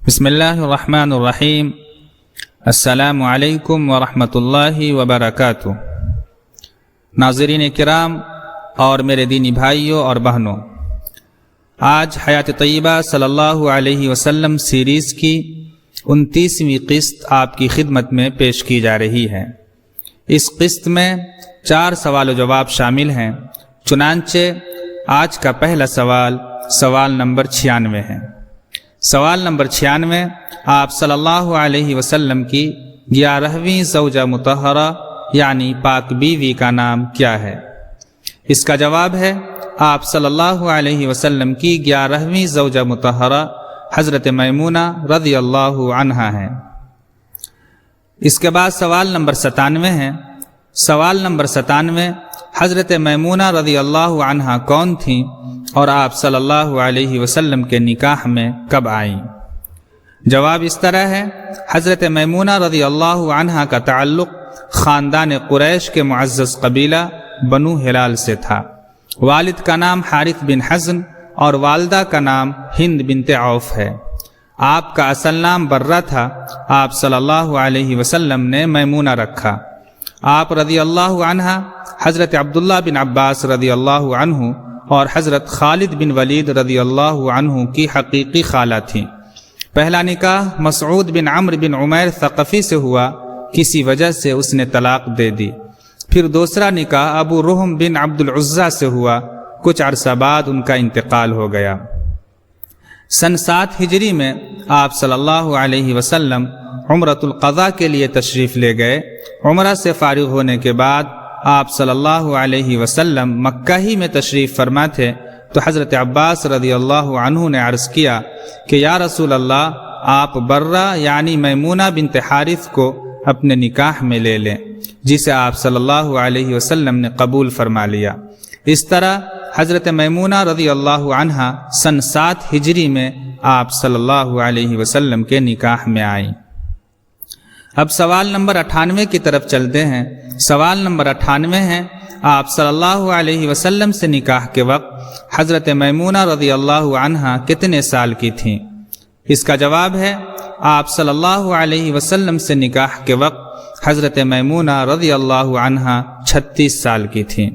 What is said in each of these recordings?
بسم اللہ الرحمن الرحیم۔ السلام علیکم ورحمۃ اللہ وبرکاتہ۔ ناظرین کرام اور میرے دینی بھائیوں اور بہنوں، آج حیات طیبہ صلی اللہ علیہ وسلم سیریز کی 29ویں قسط آپ کی خدمت میں پیش کی جا رہی ہے۔ اس قسط میں 4 سوال و جواب شامل ہیں، چنانچہ آج کا پہلا سوال نمبر 96 ہے۔ سوال نمبر 96 آپ صلی اللہ علیہ وسلم کی 11ویں زوجہ مطہرہ یعنی پاک بیوی کا نام کیا ہے؟ اس کا جواب ہے آپ صلی اللہ علیہ وسلم کی 11ویں زوجہ مطہرہ حضرت میمونہ رضی اللہ عنہا ہے۔ اس کے بعد سوال نمبر 97 ہے۔ سوال نمبر 97 حضرت میمونہ رضی اللہ عنہا کون تھیں اور آپ صلی اللہ علیہ وسلم کے نکاح میں کب آئیں؟ جواب اس طرح ہے، حضرت میمونہ رضی اللہ عنہا کا تعلق خاندان قریش کے معزز قبیلہ بنو ہلال سے تھا۔ والد کا نام حارث بن حزن اور والدہ کا نام ہند بنت عوف ہے۔ آپ کا اصل نام برہ تھا، آپ صلی اللہ علیہ وسلم نے میمونہ رکھا۔ آپ رضی اللہ عنہ حضرت عبداللہ بن عباس رضی اللہ عنہ اور حضرت خالد بن ولید رضی اللہ عنہ کی حقیقی خالہ تھیں۔ پہلا نکاح مسعود بن عمرو بن عمیر ثقفی سے ہوا، کسی وجہ سے اس نے طلاق دے دی۔ پھر دوسرا نکاح ابو رحم بن عبد العزیٰ سے ہوا، کچھ عرصہ بعد ان کا انتقال ہو گیا۔ سن 7 ہجری میں آپ صلی اللہ علیہ وسلم عمرۃ القضاء کے لیے تشریف لے گئے۔ عمرہ سے فارغ ہونے کے بعد آپ صلی اللہ علیہ وسلم مکہ ہی میں تشریف فرما تھے تو حضرت عباس رضی اللہ عنہ نے عرض کیا کہ یا رسول اللہ، آپ برہ یعنی میمونہ بنت حارث کو اپنے نکاح میں لے لیں، جسے آپ صلی اللہ علیہ وسلم نے قبول فرما لیا۔ اس طرح حضرت میمونہ رضی اللہ عنہا سن 7 ہجری میں آپ صلی اللہ علیہ وسلم کے نکاح میں آئیں۔ اب سوال نمبر 98 کی طرف چلتے ہیں۔ سوال نمبر 98 ہے، آپ صلی اللہ علیہ وسلم سے نکاح کے وقت حضرت میمونہ رضی اللہ عنہا کتنے سال کی تھیں؟ اس کا جواب ہے، آپ صلی اللہ علیہ وسلم سے نکاح کے وقت حضرت میمونہ رضی اللہ عنہا 36 سال کی تھیں۔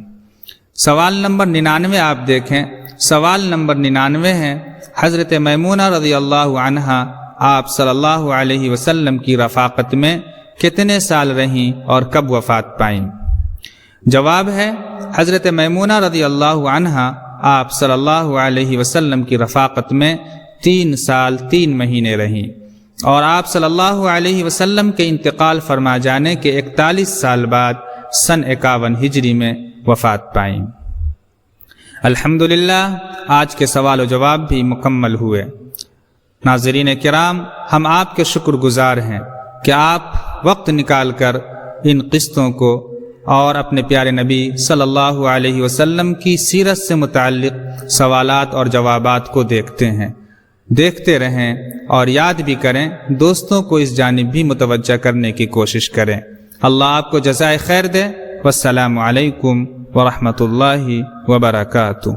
سوال نمبر 99 آپ دیکھیں۔ سوال نمبر 99 ہے، حضرت میمونہ رضی اللہ عنہا آپ صلی اللہ علیہ وسلم کی رفاقت میں کتنے سال رہیں اور کب وفات پائیں؟ جواب ہے، حضرت میمونہ رضی اللہ عنہا آپ صلی اللہ علیہ وسلم کی رفاقت میں 3 سال 3 مہینے رہیں اور آپ صلی اللہ علیہ وسلم کے انتقال فرما جانے کے 41 سال بعد سن 51 ہجری میں وفات پائیں۔ الحمدللہ آج کے سوال و جواب بھی مکمل ہوئے۔ ناظرین کرام، ہم آپ کے شکر گزار ہیں کہ آپ وقت نکال کر ان قسطوں کو اور اپنے پیارے نبی صلی اللہ علیہ وسلم کی سیرت سے متعلق سوالات اور جوابات کو دیکھتے ہیں۔ دیکھتے رہیں اور یاد بھی کریں، دوستوں کو اس جانب بھی متوجہ کرنے کی کوشش کریں۔ اللہ آپ کو جزائے خیر دے۔ والسلام علیکم ورحمۃ اللہ وبرکاتہ۔